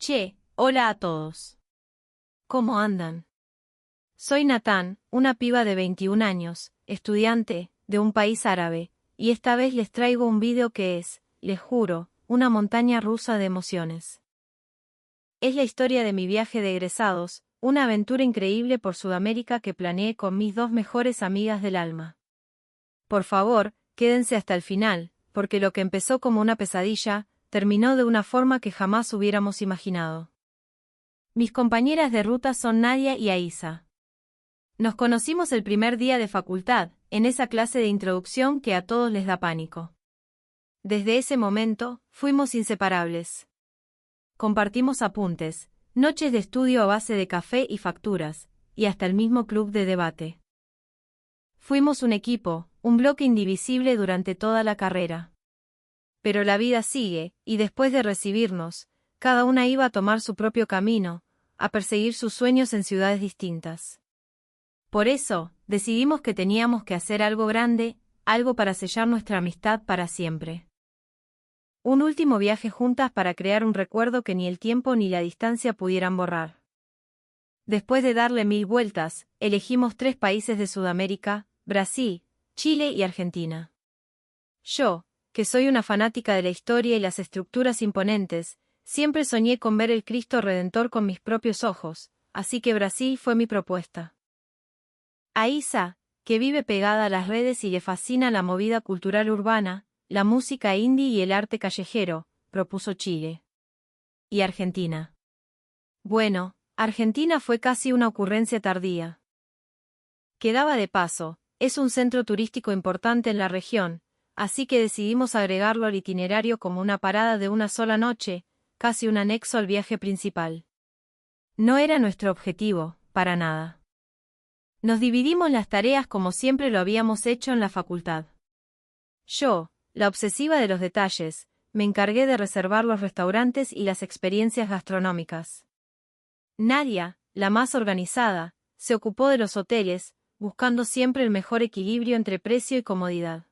Che, hola a todos. ¿Cómo andan? Soy Natán, una piba de 21 años, estudiante, de un país árabe, y esta vez les traigo un vídeo que es, les juro, una montaña rusa de emociones. Es la historia de mi viaje de egresados, una aventura increíble por Sudamérica que planeé con mis dos mejores amigas del alma. Por favor, quédense hasta el final, porque lo que empezó como una pesadilla, terminó de una forma que jamás hubiéramos imaginado. Mis compañeras de ruta son Nadia y Aisa. Nos conocimos el primer día de facultad, en esa clase de introducción que a todos les da pánico. Desde ese momento, fuimos inseparables. Compartimos apuntes, noches de estudio a base de café y facturas, y hasta el mismo club de debate. Fuimos un equipo, un bloque indivisible durante toda la carrera. Pero la vida sigue, y después de recibirnos, cada una iba a tomar su propio camino, a perseguir sus sueños en ciudades distintas. Por eso, decidimos que teníamos que hacer algo grande, algo para sellar nuestra amistad para siempre. Un último viaje juntas para crear un recuerdo que ni el tiempo ni la distancia pudieran borrar. Después de darle 1000 vueltas, elegimos 3 países de Sudamérica: Brasil, Chile y Argentina. Yo, que soy una fanática de la historia y las estructuras imponentes, siempre soñé con ver el Cristo Redentor con mis propios ojos, así que Brasil fue mi propuesta. Aisa, que vive pegada a las redes y le fascina la movida cultural urbana, la música indie y el arte callejero, propuso Chile. ¿Y Argentina? Bueno, Argentina fue casi una ocurrencia tardía. Quedaba de paso, es un centro turístico importante en la región, así que decidimos agregarlo al itinerario como una parada de una sola noche, casi un anexo al viaje principal. No era nuestro objetivo, para nada. Nos dividimos las tareas como siempre lo habíamos hecho en la facultad. Yo, la obsesiva de los detalles, me encargué de reservar los restaurantes y las experiencias gastronómicas. Nadia, la más organizada, se ocupó de los hoteles, buscando siempre el mejor equilibrio entre precio y comodidad.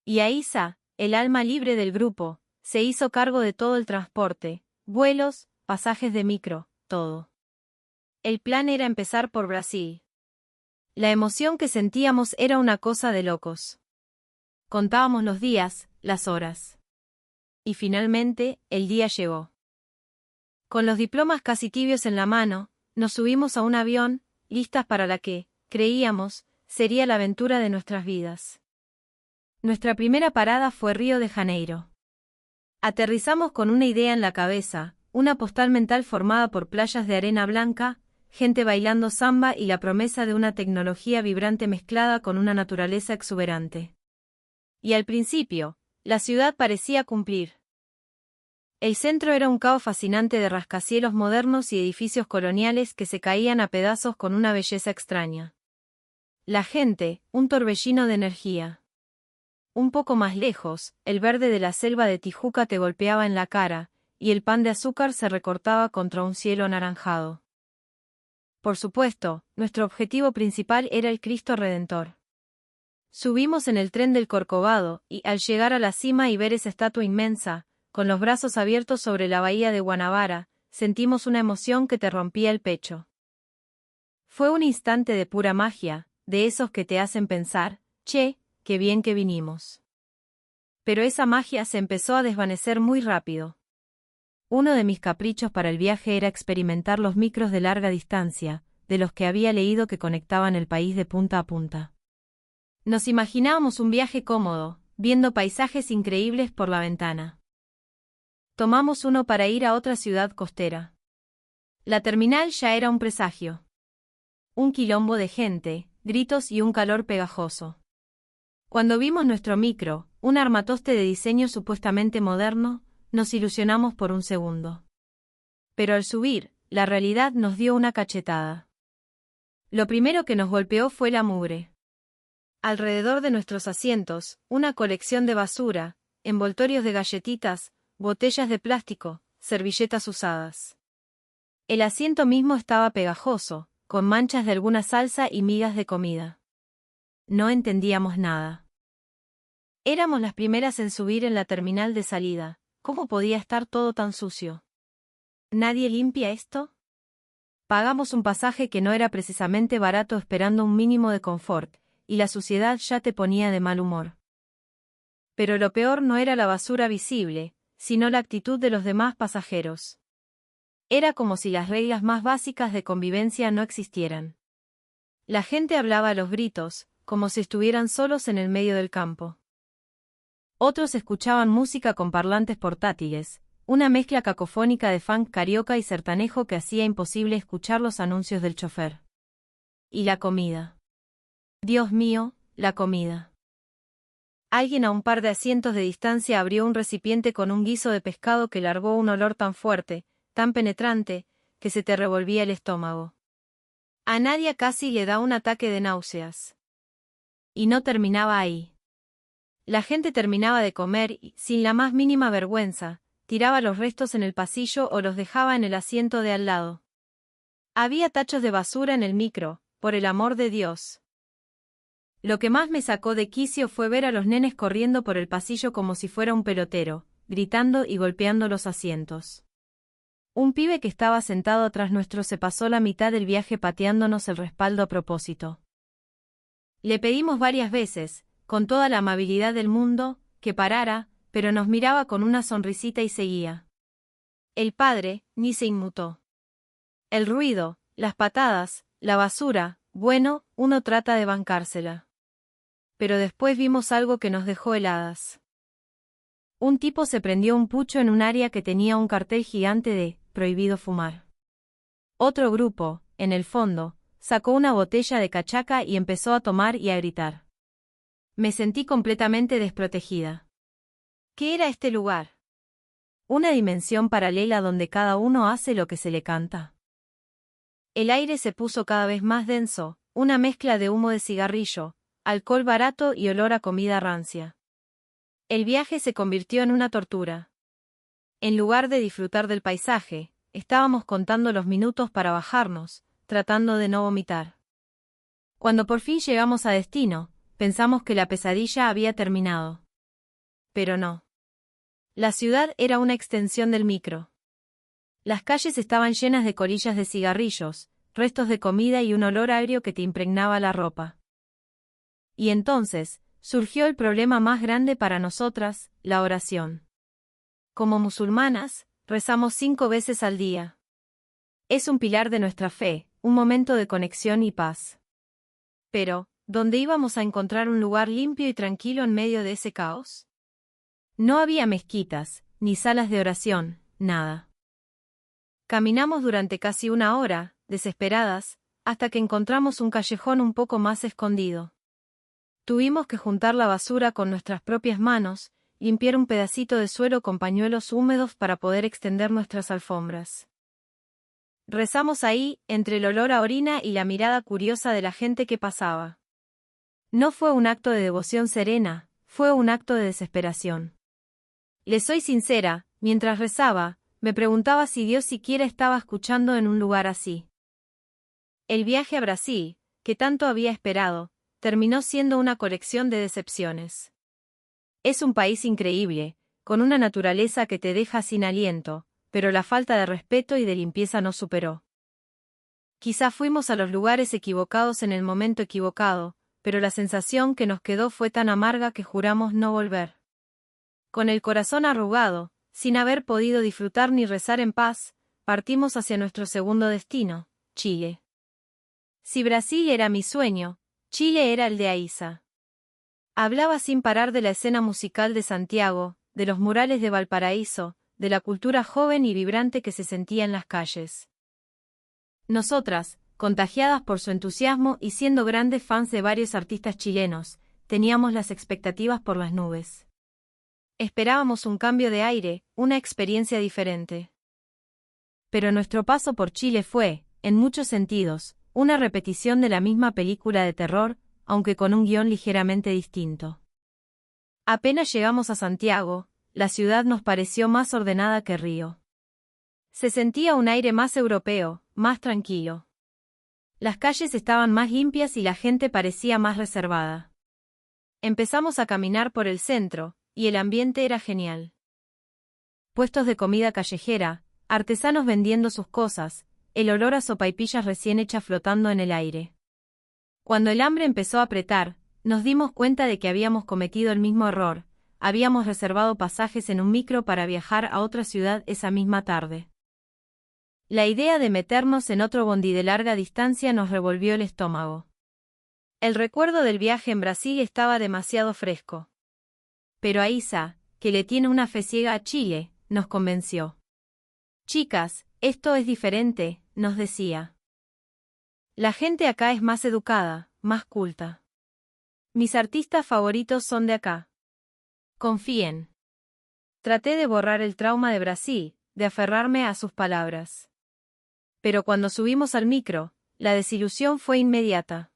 Y Aisa, el alma libre del grupo, se hizo cargo de todo el transporte, vuelos, pasajes de micro, todo. El plan era empezar por Brasil. La emoción que sentíamos era una cosa de locos. Contábamos los días, las horas. Y finalmente, el día llegó. Con los diplomas casi tibios en la mano, nos subimos a un avión, listas para la que, creíamos, sería la aventura de nuestras vidas. Nuestra primera parada fue Río de Janeiro. Aterrizamos con una idea en la cabeza, una postal mental formada por playas de arena blanca, gente bailando samba y la promesa de una tecnología vibrante mezclada con una naturaleza exuberante. Y al principio, la ciudad parecía cumplir. El centro era un caos fascinante de rascacielos modernos y edificios coloniales que se caían a pedazos con una belleza extraña. La gente, un torbellino de energía. Un poco más lejos, el verde de la selva de Tijuca te golpeaba en la cara, y el pan de azúcar se recortaba contra un cielo anaranjado. Por supuesto, nuestro objetivo principal era el Cristo Redentor. Subimos en el tren del Corcovado, y al llegar a la cima y ver esa estatua inmensa, con los brazos abiertos sobre la bahía de Guanabara, sentimos una emoción que te rompía el pecho. Fue un instante de pura magia, de esos que te hacen pensar, che, qué bien que vinimos. Pero esa magia se empezó a desvanecer muy rápido. Uno de mis caprichos para el viaje era experimentar los micros de larga distancia, de los que había leído que conectaban el país de punta a punta. Nos imaginábamos un viaje cómodo, viendo paisajes increíbles por la ventana. Tomamos uno para ir a otra ciudad costera. La terminal ya era un presagio. Un quilombo de gente, gritos y un calor pegajoso. Cuando vimos nuestro micro, un armatoste de diseño supuestamente moderno, nos ilusionamos por un segundo. Pero al subir, la realidad nos dio una cachetada. Lo primero que nos golpeó fue la mugre. Alrededor de nuestros asientos, una colección de basura, envoltorios de galletitas, botellas de plástico, servilletas usadas. El asiento mismo estaba pegajoso, con manchas de alguna salsa y migas de comida. No entendíamos nada. Éramos las primeras en subir en la terminal de salida. ¿Cómo podía estar todo tan sucio? ¿Nadie limpia esto? Pagamos un pasaje que no era precisamente barato esperando un mínimo de confort, y la suciedad ya te ponía de mal humor. Pero lo peor no era la basura visible, sino la actitud de los demás pasajeros. Era como si las reglas más básicas de convivencia no existieran. La gente hablaba a los gritos, como si estuvieran solos en el medio del campo. Otros escuchaban música con parlantes portátiles, una mezcla cacofónica de funk carioca y sertanejo que hacía imposible escuchar los anuncios del chofer. Y la comida. Dios mío, la comida. Alguien a un par de asientos de distancia abrió un recipiente con un guiso de pescado que largó un olor tan fuerte, tan penetrante, que se te revolvía el estómago. A Nadia casi le da un ataque de náuseas. Y no terminaba ahí. La gente terminaba de comer y, sin la más mínima vergüenza, tiraba los restos en el pasillo o los dejaba en el asiento de al lado. Había tachos de basura en el micro, por el amor de Dios. Lo que más me sacó de quicio fue ver a los nenes corriendo por el pasillo como si fuera un pelotero, gritando y golpeando los asientos. Un pibe que estaba sentado atrás nuestro se pasó la mitad del viaje pateándonos el respaldo a propósito. Le pedimos varias veces, con toda la amabilidad del mundo, que parara, pero nos miraba con una sonrisita y seguía. El padre ni se inmutó. El ruido, las patadas, la basura, bueno, uno trata de bancársela. Pero después vimos algo que nos dejó heladas. Un tipo se prendió un pucho en un área que tenía un cartel gigante de «Prohibido fumar». Otro grupo, en el fondo, sacó una botella de cachaca y empezó a tomar y a gritar. Me sentí completamente desprotegida. ¿Qué era este lugar? ¿Una dimensión paralela donde cada uno hace lo que se le canta? El aire se puso cada vez más denso, una mezcla de humo de cigarrillo, alcohol barato y olor a comida rancia. El viaje se convirtió en una tortura. En lugar de disfrutar del paisaje, estábamos contando los minutos para bajarnos, tratando de no vomitar. Cuando por fin llegamos a destino, pensamos que la pesadilla había terminado. Pero no. La ciudad era una extensión del micro. Las calles estaban llenas de colillas de cigarrillos, restos de comida y un olor agrio que te impregnaba la ropa. Y entonces, surgió el problema más grande para nosotras, la oración. Como musulmanas, rezamos 5 veces al día. Es un pilar de nuestra fe, un momento de conexión y paz. Pero, ¿dónde íbamos a encontrar un lugar limpio y tranquilo en medio de ese caos? No había mezquitas, ni salas de oración, nada. Caminamos durante casi 1 hora, desesperadas, hasta que encontramos un callejón un poco más escondido. Tuvimos que juntar la basura con nuestras propias manos, limpiar un pedacito de suelo con pañuelos húmedos para poder extender nuestras alfombras. Rezamos ahí, entre el olor a orina y la mirada curiosa de la gente que pasaba. No fue un acto de devoción serena, fue un acto de desesperación. Les soy sincera, mientras rezaba, me preguntaba si Dios siquiera estaba escuchando en un lugar así. El viaje a Brasil, que tanto había esperado, terminó siendo una colección de decepciones. Es un país increíble, con una naturaleza que te deja sin aliento, pero la falta de respeto y de limpieza nos superó. Quizá fuimos a los lugares equivocados en el momento equivocado, pero la sensación que nos quedó fue tan amarga que juramos no volver. Con el corazón arrugado, sin haber podido disfrutar ni rezar en paz, partimos hacia nuestro segundo destino, Chile. Si Brasil era mi sueño, Chile era el de Aísa. Hablaba sin parar de la escena musical de Santiago, de los murales de Valparaíso, de la cultura joven y vibrante que se sentía en las calles. Nosotras, contagiadas por su entusiasmo y siendo grandes fans de varios artistas chilenos, teníamos las expectativas por las nubes. Esperábamos un cambio de aire, una experiencia diferente. Pero nuestro paso por Chile fue, en muchos sentidos, una repetición de la misma película de terror, aunque con un guión ligeramente distinto. Apenas llegamos a Santiago, la ciudad nos pareció más ordenada que Río. Se sentía un aire más europeo, más tranquilo. Las calles estaban más limpias y la gente parecía más reservada. Empezamos a caminar por el centro, y el ambiente era genial. Puestos de comida callejera, artesanos vendiendo sus cosas, el olor a sopaipillas recién hechas flotando en el aire. Cuando el hambre empezó a apretar, nos dimos cuenta de que habíamos cometido el mismo error. Habíamos reservado pasajes en un micro para viajar a otra ciudad esa misma tarde. La idea de meternos en otro bondi de larga distancia nos revolvió el estómago. El recuerdo del viaje en Brasil estaba demasiado fresco. Pero Aisa, que le tiene una fe ciega a Chile, nos convenció. Chicas, esto es diferente, nos decía. La gente acá es más educada, más culta. Mis artistas favoritos son de acá. Confíen. Traté de borrar el trauma de Brasil, de aferrarme a sus palabras. Pero cuando subimos al micro, la desilusión fue inmediata.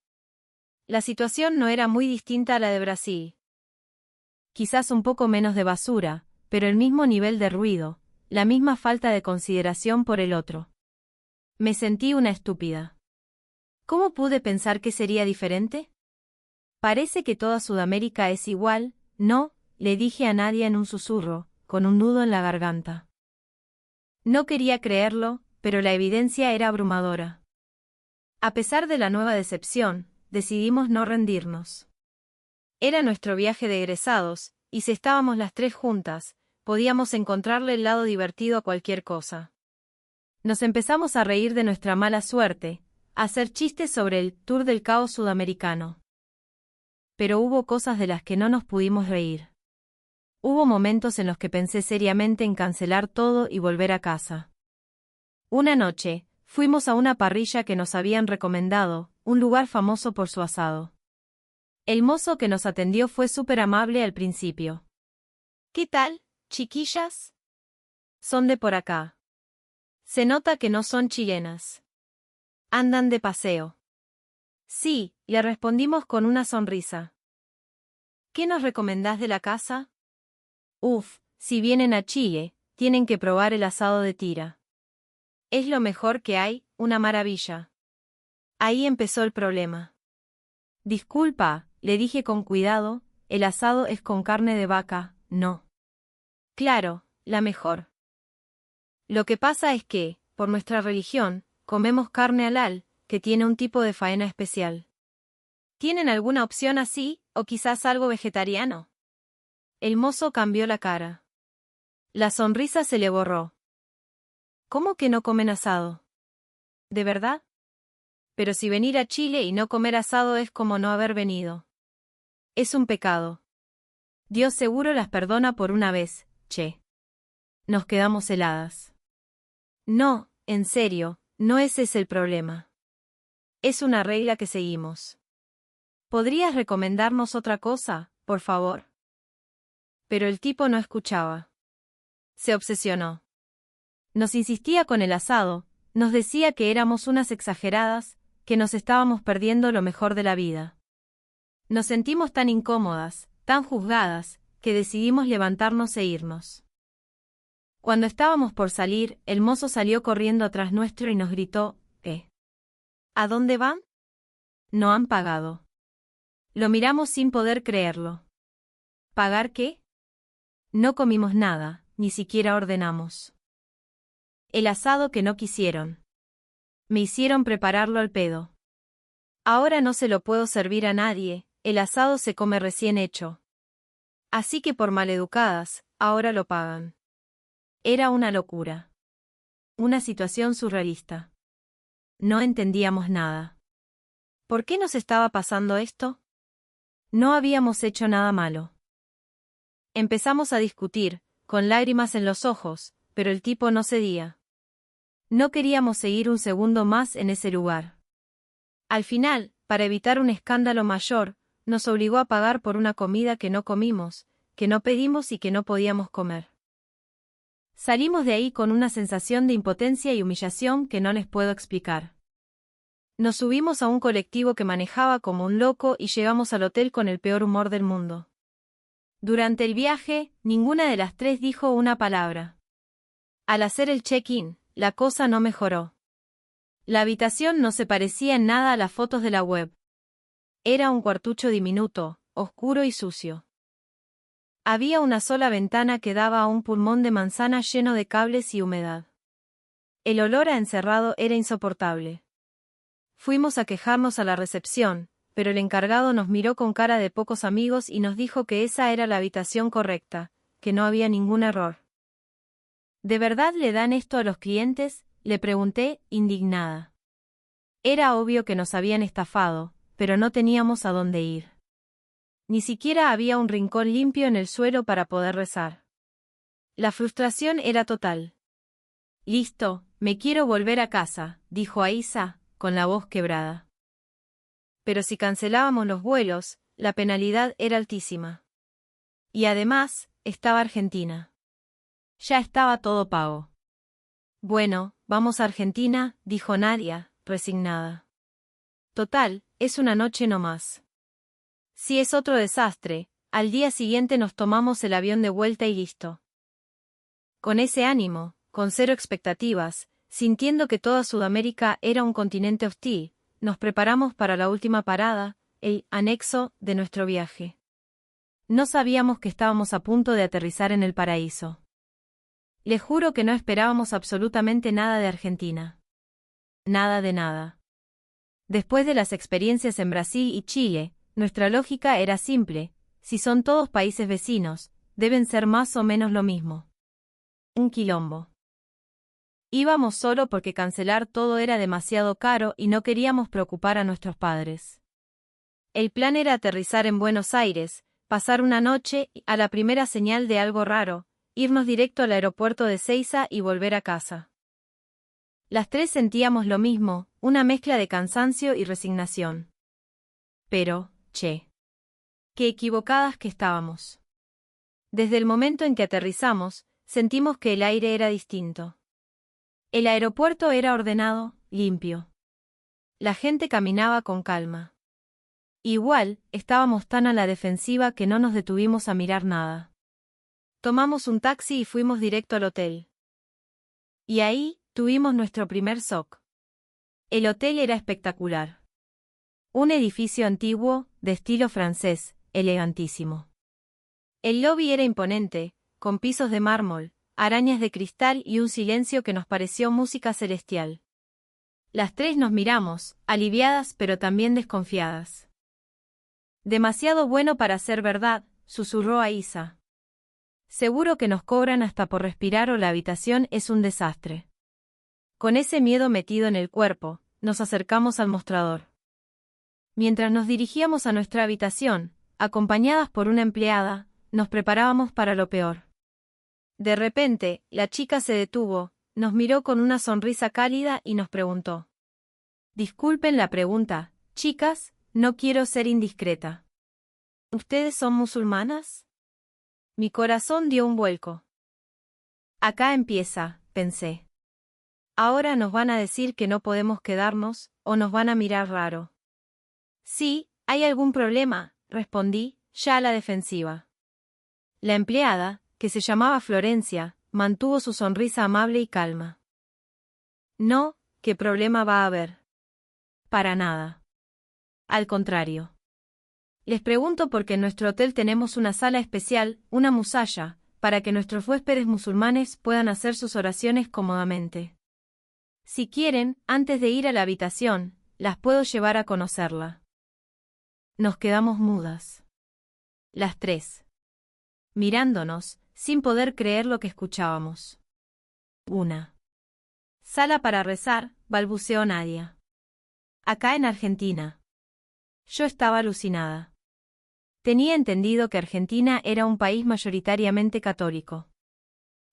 La situación no era muy distinta a la de Brasil. Quizás un poco menos de basura, pero el mismo nivel de ruido, la misma falta de consideración por el otro. Me sentí una estúpida. ¿Cómo pude pensar que sería diferente? Parece que toda Sudamérica es igual, ¿no?, le dije a Nadia en un susurro, con un nudo en la garganta. No quería creerlo, pero la evidencia era abrumadora. A pesar de la nueva decepción, decidimos no rendirnos. Era nuestro viaje de egresados, y si estábamos las tres juntas, podíamos encontrarle el lado divertido a cualquier cosa. Nos empezamos a reír de nuestra mala suerte, a hacer chistes sobre el tour del caos sudamericano. Pero hubo cosas de las que no nos pudimos reír. Hubo momentos en los que pensé seriamente en cancelar todo y volver a casa. Una noche, fuimos a una parrilla que nos habían recomendado, un lugar famoso por su asado. El mozo que nos atendió fue súper amable al principio. ¿Qué tal, chiquillas? Son de por acá. Se nota que no son chilenas. Andan de paseo. Sí, le respondimos con una sonrisa. ¿Qué nos recomendás de la casa? Uf, si vienen a Chile, tienen que probar el asado de tira. Es lo mejor que hay, una maravilla. Ahí empezó el problema. Disculpa, le dije con cuidado, el asado es con carne de vaca, no. Claro, la mejor. Lo que pasa es que, por nuestra religión, comemos carne halal, que tiene un tipo de faena especial. ¿Tienen alguna opción así, o quizás algo vegetariano? El mozo cambió la cara. La sonrisa se le borró. ¿Cómo que no comen asado? ¿De verdad? Pero si venir a Chile y no comer asado es como no haber venido. Es un pecado. Dios seguro las perdona por una vez, che. Nos quedamos heladas. No, en serio, no ese es el problema. Es una regla que seguimos. ¿Podrías recomendarnos otra cosa, por favor? Pero el tipo no escuchaba. Se obsesionó. Nos insistía con el asado, nos decía que éramos unas exageradas, que nos estábamos perdiendo lo mejor de la vida. Nos sentimos tan incómodas, tan juzgadas, que decidimos levantarnos e irnos. Cuando estábamos por salir, el mozo salió corriendo atrás nuestro y nos gritó, ¿A dónde van? No han pagado. Lo miramos sin poder creerlo. ¿Pagar qué? No comimos nada, ni siquiera ordenamos. El asado que no quisieron. Me hicieron prepararlo al pedo. Ahora no se lo puedo servir a nadie, el asado se come recién hecho. Así que por maleducadas, ahora lo pagan. Era una locura. Una situación surrealista. No entendíamos nada. ¿Por qué nos estaba pasando esto? No habíamos hecho nada malo. Empezamos a discutir, con lágrimas en los ojos, pero el tipo no cedía. No queríamos seguir un segundo más en ese lugar. Al final, para evitar un escándalo mayor, nos obligó a pagar por una comida que no comimos, que no pedimos y que no podíamos comer. Salimos de ahí con una sensación de impotencia y humillación que no les puedo explicar. Nos subimos a un colectivo que manejaba como un loco y llegamos al hotel con el peor humor del mundo. Durante el viaje, ninguna de las tres dijo una palabra. Al hacer el check-in, la cosa no mejoró. La habitación no se parecía en nada a las fotos de la web. Era un cuartucho diminuto, oscuro y sucio. Había una sola ventana que daba a un pulmón de manzana lleno de cables y humedad. El olor a encerrado era insoportable. Fuimos a quejarnos a la recepción, pero el encargado nos miró con cara de pocos amigos y nos dijo que esa era la habitación correcta, que no había ningún error. ¿De verdad le dan esto a los clientes?, le pregunté, indignada. Era obvio que nos habían estafado, pero no teníamos a dónde ir. Ni siquiera había un rincón limpio en el suelo para poder rezar. La frustración era total. Listo, me quiero volver a casa, dijo Aisa, con la voz quebrada. Pero si cancelábamos los vuelos, la penalidad era altísima. Y además, estaba Argentina. Ya estaba todo pago. Bueno, vamos a Argentina, dijo Nadia, resignada. Total, es una noche no más. Si es otro desastre, al día siguiente nos tomamos el avión de vuelta y listo. Con ese ánimo, con cero expectativas, sintiendo que toda Sudamérica era un continente hostil, nos preparamos para la última parada, el anexo de nuestro viaje. No sabíamos que estábamos a punto de aterrizar en el paraíso. Les juro que no esperábamos absolutamente nada de Argentina. Nada de nada. Después de las experiencias en Brasil y Chile, nuestra lógica era simple: si son todos países vecinos, deben ser más o menos lo mismo. Un quilombo. Íbamos solo porque cancelar todo era demasiado caro y no queríamos preocupar a nuestros padres. El plan era aterrizar en Buenos Aires, pasar una noche y, a la primera señal de algo raro, irnos directo al aeropuerto de Ezeiza y volver a casa. Las tres sentíamos lo mismo, una mezcla de cansancio y resignación. Pero, qué equivocadas que estábamos. Desde el momento en que aterrizamos, sentimos que el aire era distinto. El aeropuerto era ordenado, limpio. La gente caminaba con calma. Igual, estábamos tan a la defensiva que no nos detuvimos a mirar nada. Tomamos un taxi y fuimos directo al hotel. Y ahí, tuvimos nuestro primer shock. El hotel era espectacular. Un edificio antiguo, de estilo francés, elegantísimo. El lobby era imponente, con pisos de mármol, arañas de cristal y un silencio que nos pareció música celestial. Las tres nos miramos, aliviadas pero también desconfiadas. Demasiado bueno para ser verdad, susurró Aisa. Seguro que nos cobran hasta por respirar o la habitación es un desastre. Con ese miedo metido en el cuerpo, nos acercamos al mostrador. Mientras nos dirigíamos a nuestra habitación, acompañadas por una empleada, nos preparábamos para lo peor. De repente, la chica se detuvo, nos miró con una sonrisa cálida y nos preguntó. Disculpen la pregunta, chicas, no quiero ser indiscreta. ¿Ustedes son musulmanas? Mi corazón dio un vuelco. Acá empieza, pensé. Ahora nos van a decir que no podemos quedarnos, o nos van a mirar raro. Sí, ¿hay algún problema?, respondí, ya a la defensiva. La empleada, que se llamaba Florencia, mantuvo su sonrisa amable y calma. No, ¿qué problema va a haber? Para nada. Al contrario. Les pregunto porque en nuestro hotel tenemos una sala especial, una musalla, para que nuestros huéspedes musulmanes puedan hacer sus oraciones cómodamente. Si quieren, antes de ir a la habitación, las puedo llevar a conocerla. Nos quedamos mudas. Las tres. Mirándonos, sin poder creer lo que escuchábamos. Una sala para rezar, balbuceó Nadia. Acá en Argentina. Yo estaba alucinada. Tenía entendido que Argentina era un país mayoritariamente católico.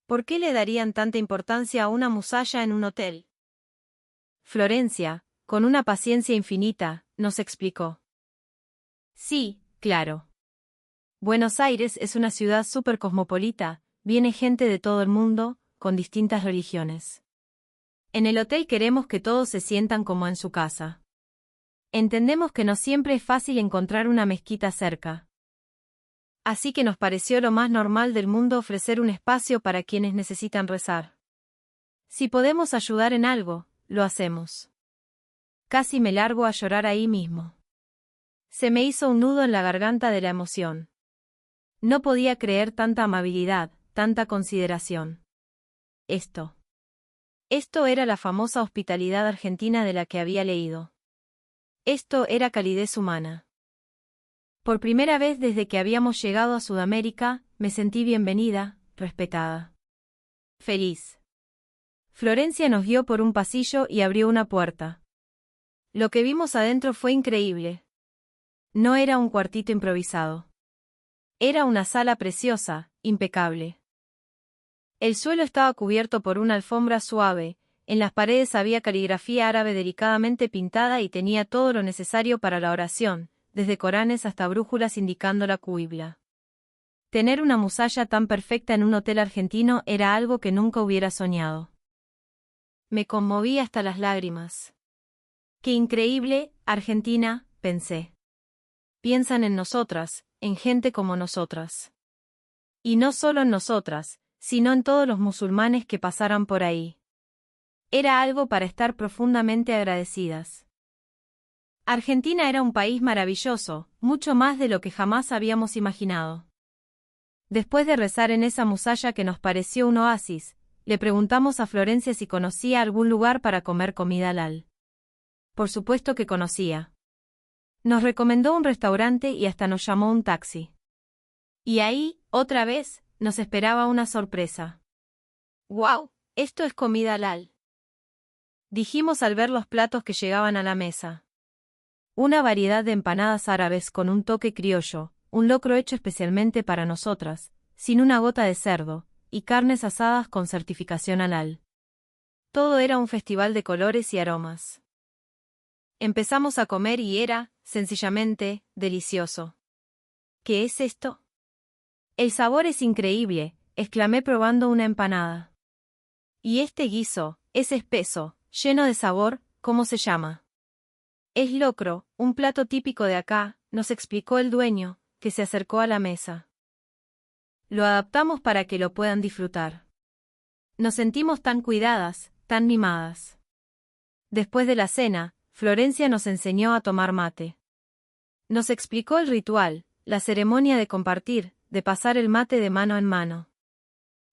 ¿Por qué le darían tanta importancia a una musalla en un hotel? Florencia, con una paciencia infinita, nos explicó. Sí, claro. Buenos Aires es una ciudad súper cosmopolita, viene gente de todo el mundo, con distintas religiones. En el hotel queremos que todos se sientan como en su casa. Entendemos que no siempre es fácil encontrar una mezquita cerca. Así que nos pareció lo más normal del mundo ofrecer un espacio para quienes necesitan rezar. Si podemos ayudar en algo, lo hacemos. Casi me largo a llorar ahí mismo. Se me hizo un nudo en la garganta de la emoción. No podía creer tanta amabilidad, tanta consideración. Esto Esto era la famosa hospitalidad argentina de la que había leído. Esto era calidez humana. Por primera vez desde que habíamos llegado a Sudamérica, me sentí bienvenida, respetada. Feliz. Florencia nos guió por un pasillo y abrió una puerta. Lo que vimos adentro fue increíble. No era un cuartito improvisado. Era una sala preciosa, impecable. El suelo estaba cubierto por una alfombra suave, en las paredes había caligrafía árabe delicadamente pintada y tenía todo lo necesario para la oración, desde Coranes hasta brújulas indicando la Qibla. Tener una musalla tan perfecta en un hotel argentino era algo que nunca hubiera soñado. Me conmoví hasta las lágrimas. ¡Qué increíble, Argentina!, pensé. Piensan en nosotras, en gente como nosotras. Y no solo en nosotras, sino en todos los musulmanes que pasaran por ahí. Era algo para estar profundamente agradecidas. Argentina era un país maravilloso, mucho más de lo que jamás habíamos imaginado. Después de rezar en esa musalla que nos pareció un oasis, le preguntamos a Florencia si conocía algún lugar para comer comida halal. Por supuesto que conocía. Nos recomendó un restaurante y hasta nos llamó un taxi. Y ahí, otra vez, nos esperaba una sorpresa. ¡Guau! Esto es comida halal, dijimos al ver los platos que llegaban a la mesa. Una variedad de empanadas árabes con un toque criollo, un locro hecho especialmente para nosotras, sin una gota de cerdo, y carnes asadas con certificación halal. Todo era un festival de colores y aromas. Empezamos a comer y era, sencillamente, delicioso. ¿Qué es esto? El sabor es increíble, exclamé probando una empanada. Y este guiso, es espeso, lleno de sabor, ¿cómo se llama? Es locro, un plato típico de acá, nos explicó el dueño, que se acercó a la mesa. Lo adaptamos para que lo puedan disfrutar. Nos sentimos tan cuidadas, tan mimadas. Después de la cena, Florencia nos enseñó a tomar mate. Nos explicó el ritual, la ceremonia de compartir, de pasar el mate de mano en mano.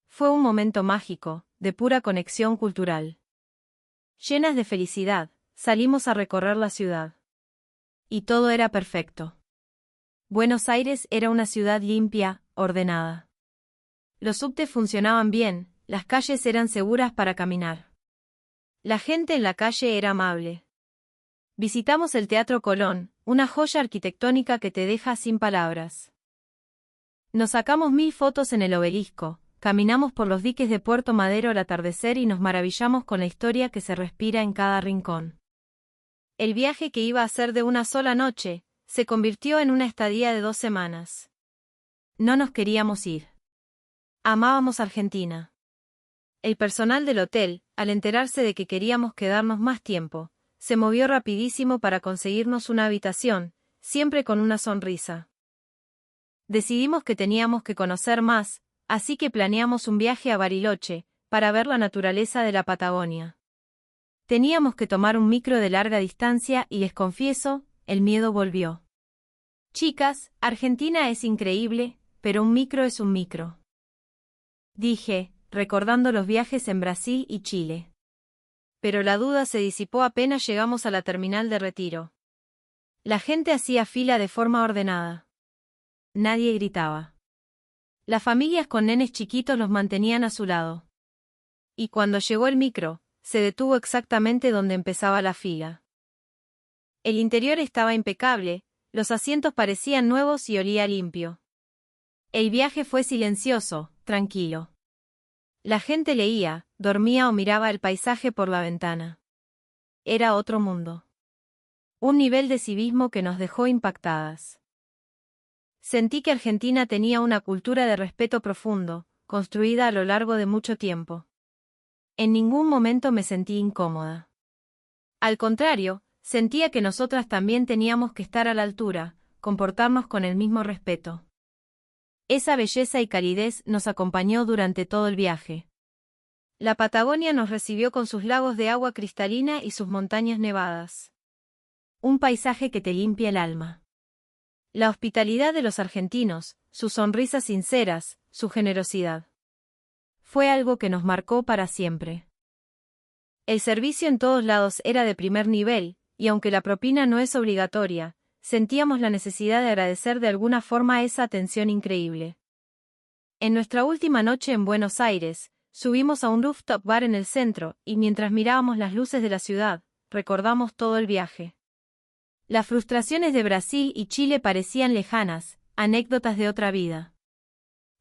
Fue un momento mágico, de pura conexión cultural. Llenas de felicidad, salimos a recorrer la ciudad. Y todo era perfecto. Buenos Aires era una ciudad limpia, ordenada. Los subtes funcionaban bien, las calles eran seguras para caminar. La gente en la calle era amable. Visitamos el Teatro Colón, una joya arquitectónica que te deja sin palabras. Nos sacamos 1000 fotos en el obelisco, caminamos por los diques de Puerto Madero al atardecer y nos maravillamos con la historia que se respira en cada rincón. El viaje que iba a ser de una sola noche, se convirtió en una estadía de 2 semanas. No nos queríamos ir. Amábamos Argentina. El personal del hotel, al enterarse de que queríamos quedarnos más tiempo, se movió rapidísimo para conseguirnos una habitación, siempre con una sonrisa. Decidimos que teníamos que conocer más, así que planeamos un viaje a Bariloche, para ver la naturaleza de la Patagonia. Teníamos que tomar un micro de larga distancia y les confieso, el miedo volvió. Chicas, Argentina es increíble, pero un micro es un micro. Dije, recordando los viajes en Brasil y Chile. Pero la duda se disipó apenas llegamos a la terminal de Retiro. La gente hacía fila de forma ordenada. Nadie gritaba. Las familias con nenes chiquitos los mantenían a su lado. Y cuando llegó el micro, se detuvo exactamente donde empezaba la fila. El interior estaba impecable, los asientos parecían nuevos y olía limpio. El viaje fue silencioso, tranquilo. La gente leía, dormía o miraba el paisaje por la ventana. Era otro mundo. Un nivel de civismo que nos dejó impactadas. Sentí que Argentina tenía una cultura de respeto profundo, construida a lo largo de mucho tiempo. En ningún momento me sentí incómoda. Al contrario, sentía que nosotras también teníamos que estar a la altura, comportarnos con el mismo respeto. Esa belleza y calidez nos acompañó durante todo el viaje. La Patagonia nos recibió con sus lagos de agua cristalina y sus montañas nevadas. Un paisaje que te limpia el alma. La hospitalidad de los argentinos, sus sonrisas sinceras, su generosidad. Fue algo que nos marcó para siempre. El servicio en todos lados era de primer nivel, y aunque la propina no es obligatoria, sentíamos la necesidad de agradecer de alguna forma esa atención increíble. En nuestra última noche en Buenos Aires, subimos a un rooftop bar en el centro, y mientras mirábamos las luces de la ciudad, recordamos todo el viaje. Las frustraciones de Brasil y Chile parecían lejanas, anécdotas de otra vida.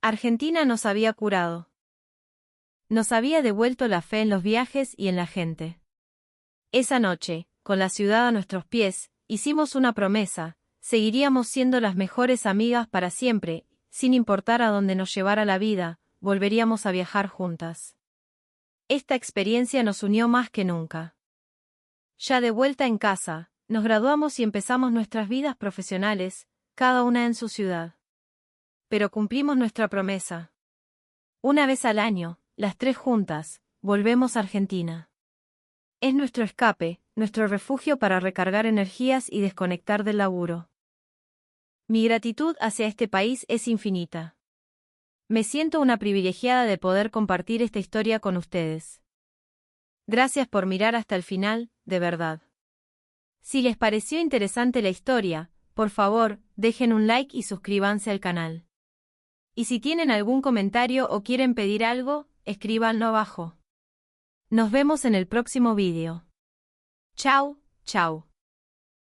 Argentina nos había curado. Nos había devuelto la fe en los viajes y en la gente. Esa noche, con la ciudad a nuestros pies, hicimos una promesa: seguiríamos siendo las mejores amigas para siempre, sin importar a dónde nos llevara la vida, volveríamos a viajar juntas. Esta experiencia nos unió más que nunca. Ya de vuelta en casa, nos graduamos y empezamos nuestras vidas profesionales, cada una en su ciudad. Pero cumplimos nuestra promesa. Una vez al año, las tres juntas, volvemos a Argentina. Es nuestro escape, nuestro refugio para recargar energías y desconectar del laburo. Mi gratitud hacia este país es infinita. Me siento una privilegiada de poder compartir esta historia con ustedes. Gracias por mirar hasta el final, de verdad. Si les pareció interesante la historia, por favor, dejen un like y suscríbanse al canal. Y si tienen algún comentario o quieren pedir algo, escríbanlo abajo. Nos vemos en el próximo vídeo. Chao, chao.